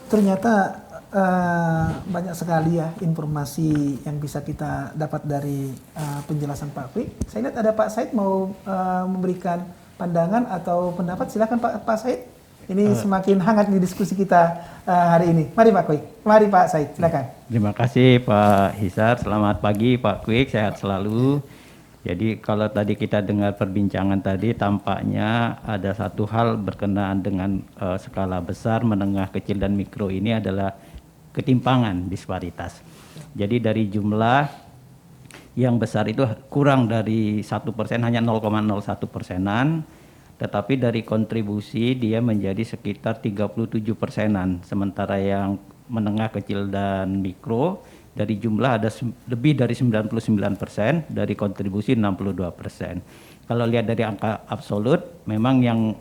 Ternyata banyak sekali ya informasi yang bisa kita dapat dari penjelasan Pak Kwik. Saya lihat ada Pak Said mau memberikan pandangan atau pendapat. Silakan Pak Said. Ini semakin hangat di diskusi kita hari ini. Mari Pak Kwik. Mari Pak Said, silakan. Terima kasih Pak Hisar. Selamat pagi Pak Kwik, sehat selalu. Jadi kalau tadi kita dengar perbincangan tadi, tampaknya ada satu hal berkenaan dengan skala besar, menengah, kecil, dan mikro ini adalah ketimpangan, disparitas. Jadi dari jumlah yang besar itu kurang dari 1%, hanya 0,01%-an, tetapi dari kontribusi dia menjadi sekitar 37%-an, sementara yang menengah, kecil, dan mikro dari jumlah ada lebih dari 99%, dari kontribusi 62%. Kalau lihat dari angka absolut, memang yang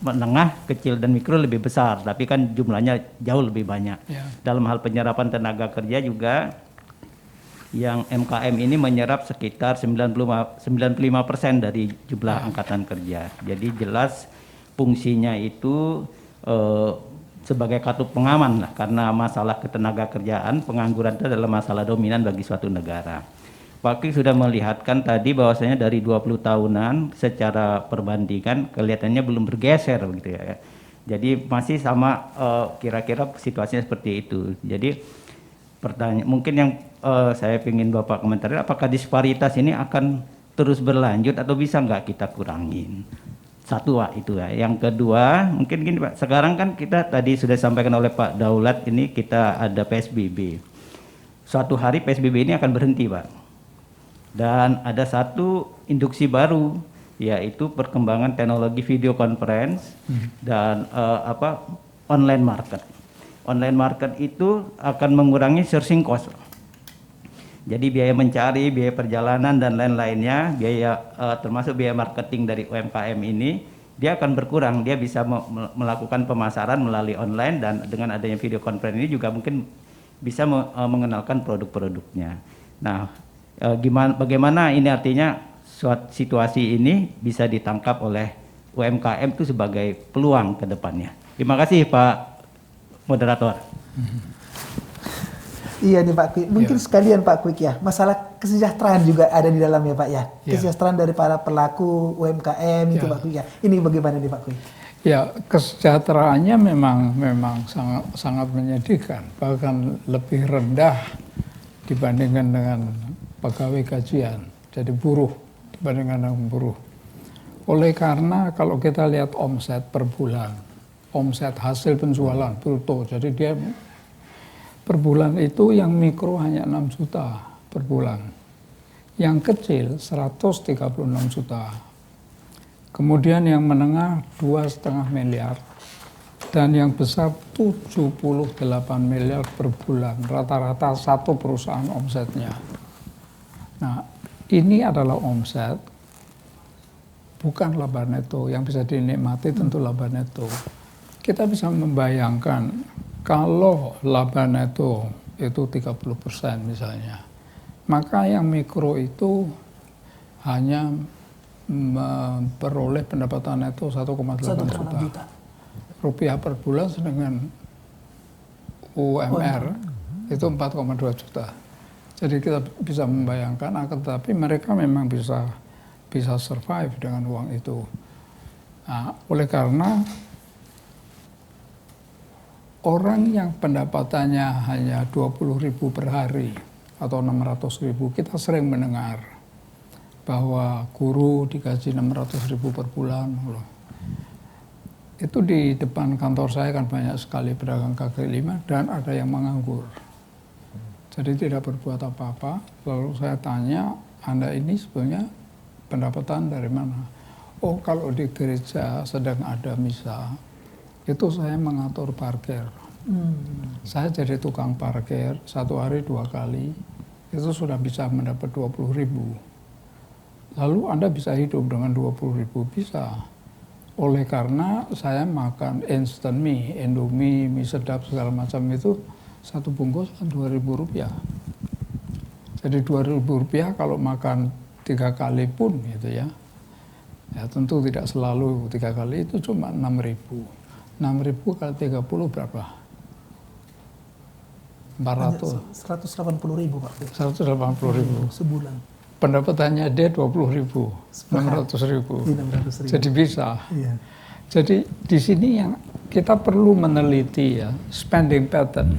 menengah, kecil, dan mikro lebih besar, tapi kan jumlahnya jauh lebih banyak. Ya. Dalam hal penyerapan tenaga kerja juga, yang MKM ini menyerap sekitar 95% dari jumlah angkatan kerja. Jadi jelas fungsinya itu sebagai katup pengaman lah, karena masalah ketenaga kerjaan, pengangguran itu adalah masalah dominan bagi suatu negara. Pak Kwik sudah melihatkan tadi bahwasanya dari 20 tahunan secara perbandingan kelihatannya belum bergeser begitu ya. Jadi masih sama kira-kira situasinya seperti itu. Jadi pertanyaan mungkin yang saya ingin Bapak komentari, apakah disparitas ini akan terus berlanjut atau bisa nggak kita kurangin? Satu Pak, itu ya. Yang kedua mungkin gini Pak, sekarang kan kita tadi sudah disampaikan oleh Pak Daulat, ini kita ada PSBB. Suatu hari PSBB ini akan berhenti Pak. Dan ada satu induksi baru, yaitu perkembangan teknologi video conference dan online market. Online market itu akan mengurangi sourcing cost. Jadi biaya mencari, biaya perjalanan dan lain-lainnya, biaya termasuk biaya marketing dari UMKM ini, dia akan berkurang. Dia bisa melakukan pemasaran melalui online, dan dengan adanya video conference ini juga mungkin bisa mengenalkan produk-produknya. Nah, bagaimana ini artinya situasi ini bisa ditangkap oleh UMKM itu sebagai peluang ke depannya. Terima kasih Pak Moderator. Iya nih Pak Kwik, mungkin sekalian Pak Kwik ya, masalah kesejahteraan juga ada di dalamnya Pak ya. Kesejahteraan dari para pelaku UMKM itu Pak Kwik ya. Ini bagaimana nih Pak Kwik? Ya, kesejahteraannya memang sangat menyedihkan, bahkan lebih rendah dibandingkan dengan pegawai gajian, jadi buruh dibandingkan dengan buruh. Oleh karena kalau kita lihat omset per bulan, omset hasil penjualan bruto, jadi dia per bulan itu yang mikro hanya 6 juta per bulan, yang kecil 136 juta, kemudian yang menengah 2,5 miliar, dan yang besar 78 miliar per bulan, rata-rata satu perusahaan omsetnya. Nah, ini adalah omset, bukan laba neto. Yang bisa dinikmati tentu laba neto. Kita bisa membayangkan kalau laba neto itu 30% misalnya, maka yang mikro itu hanya memperoleh pendapatan neto 1,8 juta rupiah per bulan, sedangkan UMR itu 4,2 juta. Jadi kita bisa membayangkan, tetapi mereka memang bisa survive dengan uang itu. Nah, oleh karena orang yang pendapatannya hanya 20.000 per hari atau 600.000, kita sering mendengar bahwa guru digaji 600.000 per bulan. Itu di depan kantor saya kan banyak sekali pedagang kaki lima dan ada yang menganggur. Jadi tidak berbuat apa-apa. Lalu saya tanya, Anda ini sebenarnya pendapatan dari mana? Oh, kalau di gereja sedang ada misa, itu saya mengatur parkir. Saya jadi tukang parkir, 1 hari 2 kali, itu sudah bisa mendapat 20.000. Lalu Anda bisa hidup dengan 20.000? Bisa. Oleh karena saya makan instant mie, Indomie, mie sedap segala macam itu, satu bungkus kan 2.000 rupiah. Jadi 2.000 rupiah kalau makan 3 kali pun gitu ya. Ya tentu tidak selalu 3 kali, itu cuma 6.000. 6.000 kali 30 berapa? 180.000 Pak. 180.000. Sebulan. Pendapatannya dia 20.000, 600.000. 600.000. Jadi bisa. Iya. Jadi di sini yang kita perlu meneliti ya, spending pattern.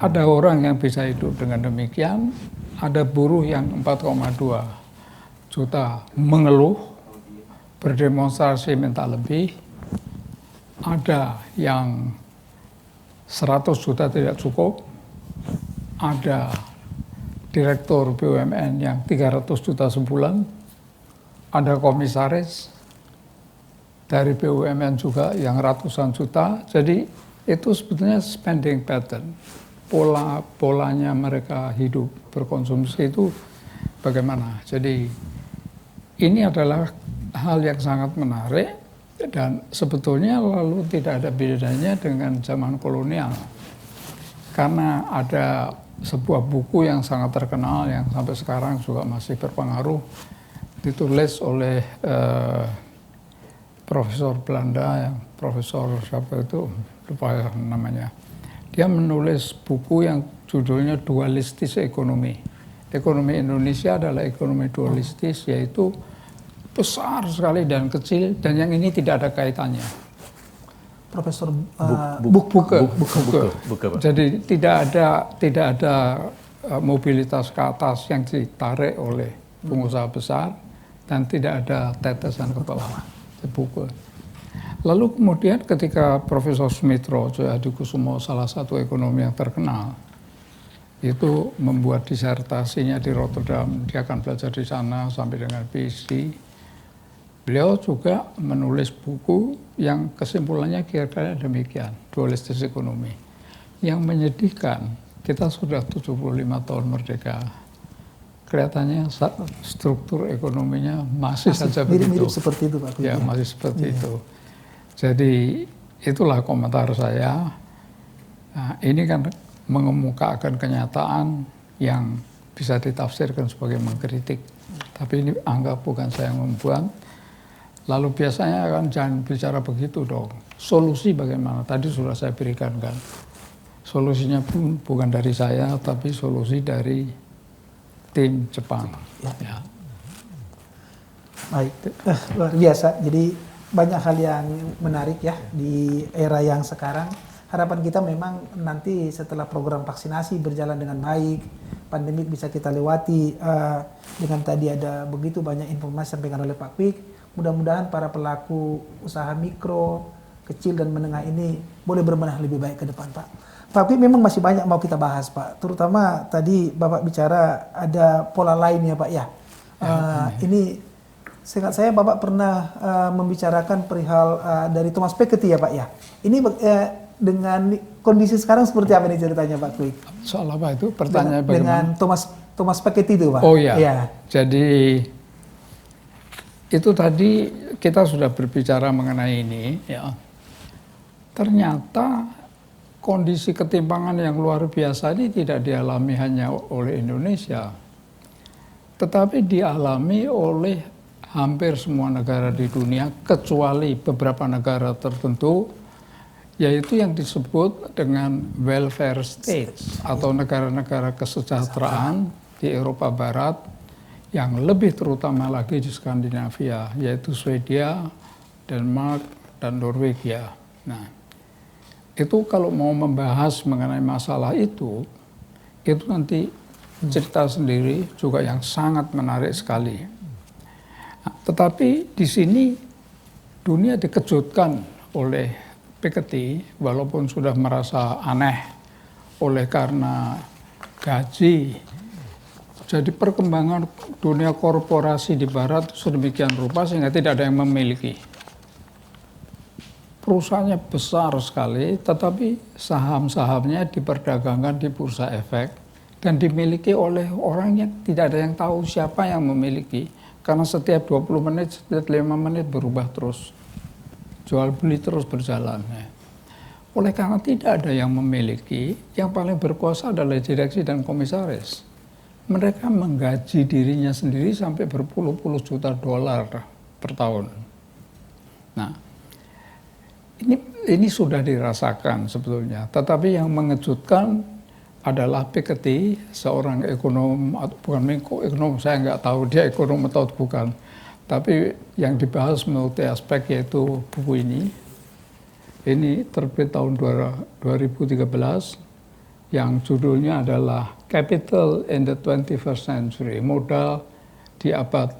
Ada orang yang bisa hidup dengan demikian, ada buruh yang 4,2 juta mengeluh, berdemonstrasi minta lebih, ada yang 100 juta tidak cukup, ada direktur BUMN yang 300 juta sebulan, ada komisaris dari BUMN juga yang ratusan juta. Jadi itu sebetulnya spending pattern, polanya mereka hidup berkonsumsi itu bagaimana. Jadi ini adalah hal yang sangat menarik dan sebetulnya lalu tidak ada bedanya dengan zaman kolonial, karena ada sebuah buku yang sangat terkenal yang sampai sekarang juga masih berpengaruh, ditulis oleh Profesor Belanda, yang Profesor siapa itu, lupa ya namanya. Dia menulis buku yang judulnya Dualistis Ekonomi. Ekonomi Indonesia adalah ekonomi dualistis, yaitu besar sekali dan kecil, dan yang ini tidak ada kaitannya. Profesor Buku. Pak. Jadi tidak ada mobilitas ke atas yang ditarik oleh pengusaha besar, dan tidak ada tetesan ke bawah. Buku. Lalu kemudian ketika Profesor Sumitro Djahadikusumo, salah satu ekonomi yang terkenal, itu membuat disertasinya di Rotterdam, dia akan belajar di sana sampai dengan PhD. Beliau juga menulis buku yang kesimpulannya kira-kira demikian, dualistis ekonomi. Yang menyedihkan, kita sudah 75 tahun merdeka, kelihatannya struktur ekonominya masih saja mirip-mirip begitu. seperti itu Pak. Ya, masih seperti itu. Jadi itulah komentar saya. Nah, ini kan mengemukakan kenyataan yang bisa ditafsirkan sebagai mengkritik. Tapi ini anggap bukan saya yang membuat. Lalu biasanya kan jangan bicara begitu dong. Solusi bagaimana? Tadi sudah saya berikan kan. Solusinya pun bukan dari saya, tapi solusi dari tim Jepang. Ya. Baik, luar biasa. Jadi banyak hal yang menarik ya di era yang sekarang. Harapan kita memang nanti setelah program vaksinasi berjalan dengan baik, pandemik bisa kita lewati. Dengan tadi ada begitu banyak informasi sampaikan oleh Pak Kwik. Mudah-mudahan para pelaku usaha mikro, kecil dan menengah ini boleh berbenah lebih baik ke depan, Pak. Pak Kwik, memang masih banyak mau kita bahas, Pak. Terutama tadi Bapak bicara ada pola lain ya, Pak ya. Ini seingat saya Bapak pernah membicarakan perihal dari Thomas Piketty ya, Pak ya. Ini dengan kondisi sekarang seperti apa nih ceritanya, Pak Kwik? Soal apa itu? Pertanyaan dengan Thomas Piketty itu, Pak. Oh iya. Ya. Jadi itu tadi kita sudah berbicara mengenai ini ya. Ternyata kondisi ketimpangan yang luar biasa ini tidak dialami hanya oleh Indonesia, tetapi dialami oleh hampir semua negara di dunia, kecuali beberapa negara tertentu, yaitu yang disebut dengan welfare states atau negara-negara kesejahteraan di Eropa Barat, yang lebih terutama lagi di Skandinavia, yaitu Swedia, Denmark, dan Norwegia. Nah, itu kalau mau membahas mengenai masalah itu nanti cerita sendiri juga yang sangat menarik sekali. Nah, tetapi di sini dunia dikejutkan oleh Piketty, walaupun sudah merasa aneh oleh karena gaji. Jadi perkembangan dunia korporasi di Barat sedemikian rupa sehingga tidak ada yang memiliki. Perusahaannya besar sekali, tetapi saham-sahamnya diperdagangkan di bursa efek dan dimiliki oleh orang yang tidak ada yang tahu siapa yang memiliki. Karena setiap 20 menit, setiap 5 menit berubah terus. Jual beli terus berjalan. Oleh karena tidak ada yang memiliki, yang paling berkuasa adalah direksi dan komisaris. Mereka menggaji dirinya sendiri sampai berpuluh-puluh juta dolar per tahun. Nah, ini sudah dirasakan sebetulnya. Tetapi yang mengejutkan, adalah Piketty, seorang ekonom, atau bukan Menko ekonom, saya nggak tahu dia ekonom atau bukan. Tapi yang dibahas multi aspek yaitu buku ini terbit tahun 2013, yang judulnya adalah Capital in the 21st Century, modal di abad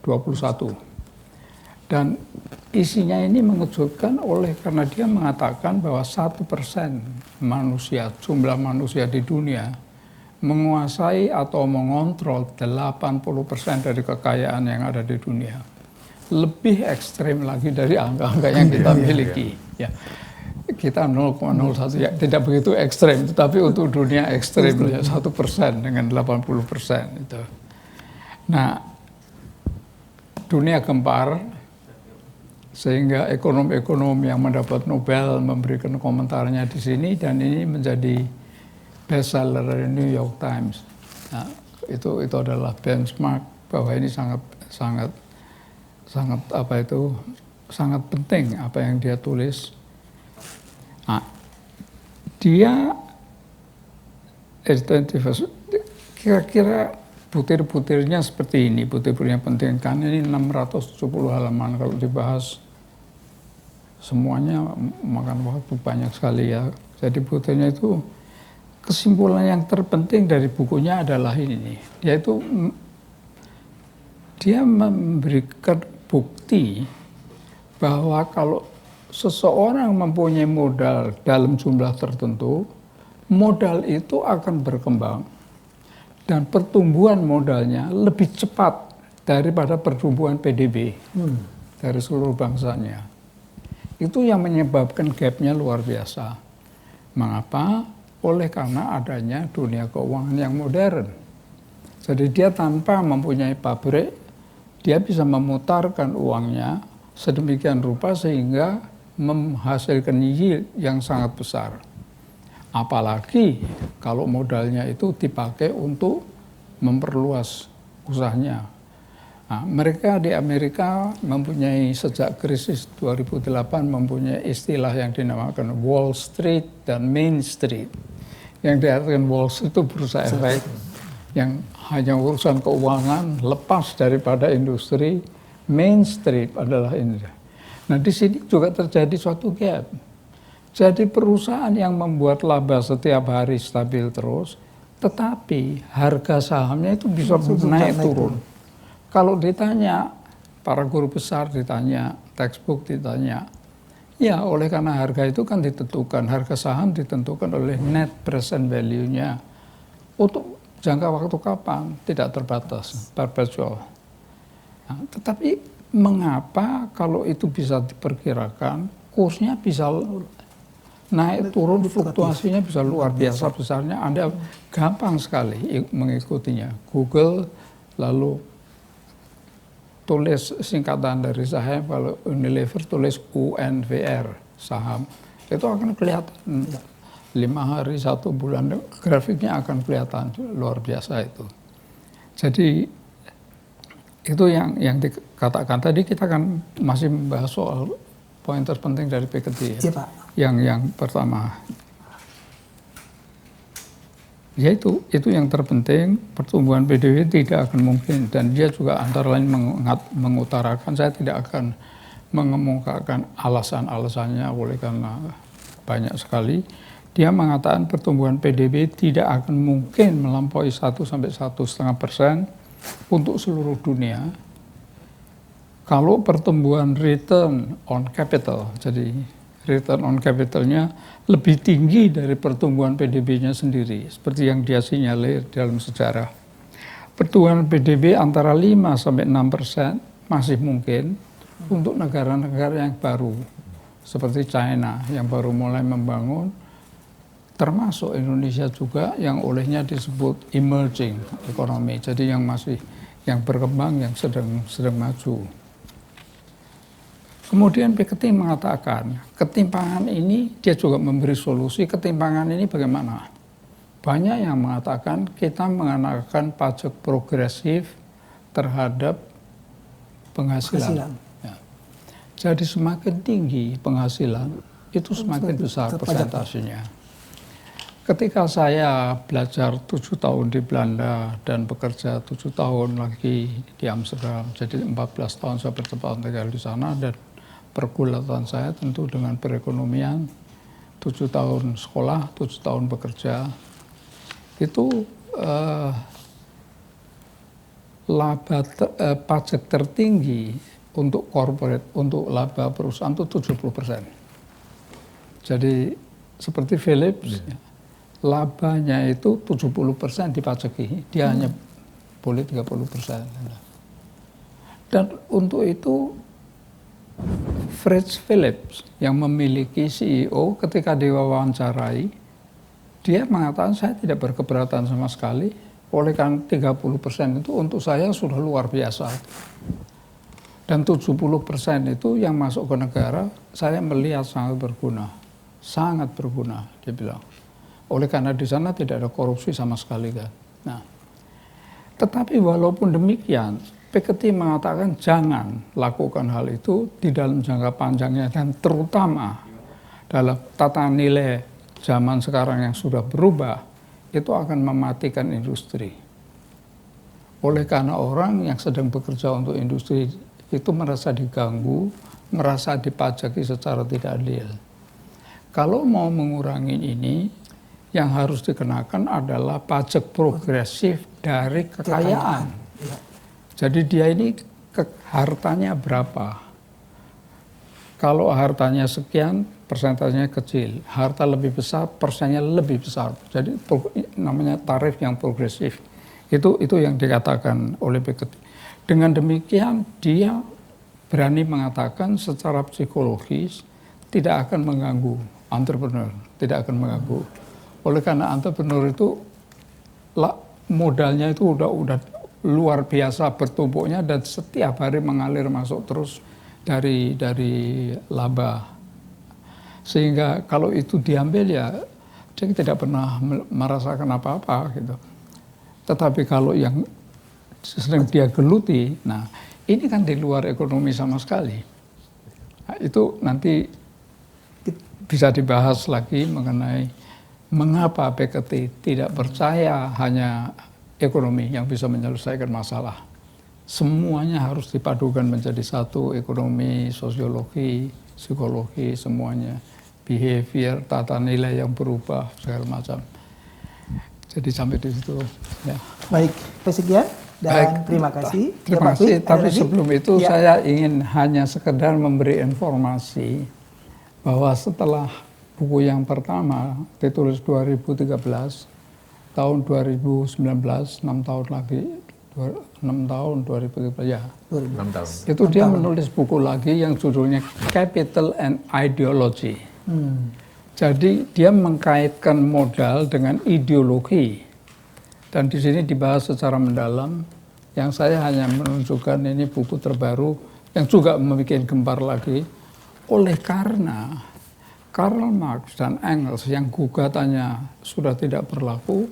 21. Dan isinya ini mengejutkan karena dia mengatakan bahwa 1% manusia, jumlah manusia di dunia, menguasai atau mengontrol 80% dari kekayaan yang ada di dunia. Lebih ekstrim lagi dari angka-angka yang kita miliki. Ya. Kita 0,01 ya tidak begitu ekstrem, tetapi untuk dunia ekstrem ya 1% dengan 80% itu. Nah, dunia gempar sehingga ekonom-ekonom yang mendapat Nobel memberikan komentarnya di sini dan ini menjadi bestseller dari New York Times. Nah, itu adalah benchmark bahwa ini sangat penting apa yang dia tulis. Nah, dia kira-kira butir-butirnya seperti ini, butir-butirnya penting kan ini 670 halaman kalau dibahas semuanya makan waktu banyak sekali ya. Jadi butirnya itu kesimpulan yang terpenting dari bukunya adalah ini, yaitu dia memberikan bukti bahwa kalau seseorang mempunyai modal dalam jumlah tertentu, modal itu akan berkembang dan pertumbuhan modalnya lebih cepat daripada pertumbuhan PDB dari seluruh bangsanya. Itu yang menyebabkan gapnya luar biasa. Mengapa? Oleh karena adanya dunia keuangan yang modern. Jadi dia tanpa mempunyai pabrik, dia bisa memutarkan uangnya sedemikian rupa sehingga menghasilkan yield yang sangat besar. Apalagi kalau modalnya itu dipakai untuk memperluas usahanya. Nah, mereka di Amerika mempunyai sejak krisis 2008 mempunyai istilah yang dinamakan Wall Street dan Main Street. Yang diartikan Wall Street itu bursa efek yang hanya urusan keuangan lepas daripada industri. Main Street adalah ini. Nah, di sini juga terjadi suatu gap. Jadi perusahaan yang membuat laba setiap hari stabil terus, tetapi harga sahamnya itu bisa naik turun. Kalau ditanya, para guru besar ditanya, textbook ditanya, ya oleh karena harga itu kan ditentukan, harga saham ditentukan oleh net present value-nya. Untuk jangka waktu kapan? Tidak terbatas, perpetual. Nah, tetapi mengapa kalau itu bisa diperkirakan, kursnya bisa naik turun, fluktuasinya bisa luar biasa besarnya, Anda gampang sekali mengikutinya. Google, lalu tulis singkatan dari saham, kalau Unilever tulis UNVR, saham. Itu akan kelihatan 5 hari, 1 bulan, grafiknya akan kelihatan luar biasa itu. Jadi itu yang dikatakan tadi, kita kan masih membahas soal poin terpenting dari Piketty. Iya, Pak. Yang pertama, yaitu itu yang terpenting, pertumbuhan PDB tidak akan mungkin, dan dia juga antara lain mengutarakan, saya tidak akan mengemukakan alasan-alasannya oleh karena banyak sekali. Dia mengatakan pertumbuhan PDB tidak akan mungkin melampaui 1-1,5% untuk seluruh dunia. Kalau pertumbuhan return on capital, jadi return on capitalnya lebih tinggi dari pertumbuhan PDB-nya sendiri, seperti yang dia sinyalir dalam sejarah. Pertumbuhan PDB antara 5-6% masih mungkin untuk negara-negara yang baru, seperti China yang baru mulai membangun, termasuk Indonesia juga yang olehnya disebut emerging economy, jadi yang berkembang, yang sedang maju. Kemudian Piketty mengatakan, ketimpangan ini, dia juga memberi solusi, ketimpangan ini bagaimana? Banyak yang mengatakan kita mengenakan pajak progresif terhadap penghasilan. Ya. Jadi semakin tinggi penghasilan, itu semakin besar persentasenya. Ketika saya belajar 7 tahun di Belanda dan bekerja 7 tahun lagi di Amsterdam, jadi 14 tahun saya bertepatan tinggal di sana, dan pergulatan saya tentu dengan perekonomian, 7 tahun sekolah, 7 tahun bekerja, itu pajak tertinggi untuk corporate, untuk laba perusahaan itu 70%. Jadi seperti Philips, labanya itu 70% dipajaki, dia hanya boleh 30%. Dan untuk itu Fritz Philips yang memiliki CEO ketika diwawancarai, dia mengatakan saya tidak berkeberatan sama sekali, oleh karena 30% itu untuk saya sudah luar biasa. Dan 70% itu yang masuk ke negara, saya melihat sangat berguna, dia bilang. Oleh karena di sana tidak ada korupsi sama sekali kan. Nah, tetapi walaupun demikian, Piketty mengatakan jangan lakukan hal itu di dalam jangka panjangnya, dan terutama dalam tata nilai zaman sekarang yang sudah berubah, itu akan mematikan industri. Oleh karena orang yang sedang bekerja untuk industri itu merasa diganggu, merasa dipajaki secara tidak adil. Kalau mau mengurangi ini, yang harus dikenakan adalah pajak progresif dari kekayaan. Jadi dia ini hartanya berapa? Kalau hartanya sekian, persentasenya kecil. Harta lebih besar, persennya lebih besar. Jadi namanya tarif yang progresif. Itu yang dikatakan oleh Piketty. Dengan demikian dia berani mengatakan secara psikologis tidak akan mengganggu entrepreneur, tidak akan mengganggu. Oleh karena entrepreneur itu modalnya itu udah luar biasa bertumpuknya, dan setiap hari mengalir masuk terus dari laba. Sehingga kalau itu diambil ya dia tidak pernah merasakan apa-apa gitu. Tetapi kalau yang sering dia geluti, nah ini kan di luar ekonomi sama sekali. Nah, itu nanti bisa dibahas lagi mengenai mengapa Piketty tidak percaya hanya ekonomi yang bisa menyelesaikan masalah. Semuanya harus dipadukan menjadi satu, ekonomi, sosiologi, psikologi, semuanya. Behavior, tata nilai yang berubah, segala macam. Jadi sampai di situ. Ya. Baik, sekian dan baik, terima kasih. Terima kasih, tapi sebelum itu ya, saya ingin hanya sekedar memberi informasi bahwa setelah buku yang pertama ditulis 2013, tahun 2019, 6 tahun lagi, 6 tahun 2013 ya. 6 tahun. Itu dia menulis buku lagi yang judulnya Capital and Ideology. Jadi dia mengkaitkan modal dengan ideologi. Dan di sini dibahas secara mendalam. Yang saya hanya menunjukkan ini buku terbaru yang juga membuat gempar lagi. Oleh karena Karl Marx dan Engels yang gugatannya sudah tidak berlaku,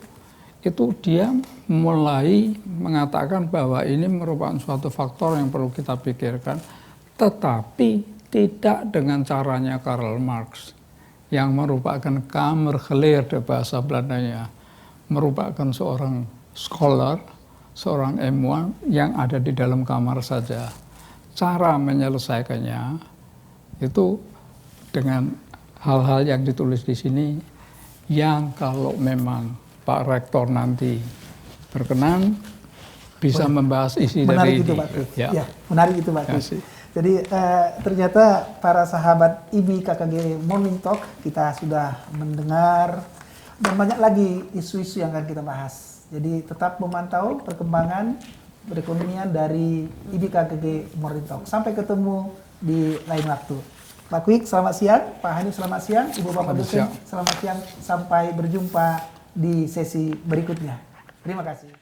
itu dia mulai mengatakan bahwa ini merupakan suatu faktor yang perlu kita pikirkan, tetapi tidak dengan caranya Karl Marx, yang merupakan Kamergeleerde bahasa Belandanya, merupakan seorang scholar, seorang ilmuwan yang ada di dalam kamar saja. Cara menyelesaikannya itu dengan hal-hal yang ditulis di sini, yang kalau memang Pak Rektor nanti berkenan bisa membahas isi menarik dari itu, ini. Pak Kwi. Ya. Ya, menarik itu, Pak Kwi. Jadi ternyata para sahabat IBI KKG Morning Talk, kita sudah mendengar dan banyak lagi isu-isu yang akan kita bahas. Jadi tetap memantau perkembangan perekonomian dari IBI KKG Morning Talk. Sampai ketemu di lain waktu. Pak Kwik, selamat siang. Pak Hanif, selamat siang. Ibu Bapak dosen, selamat siang. Sampai berjumpa di sesi berikutnya. Terima kasih.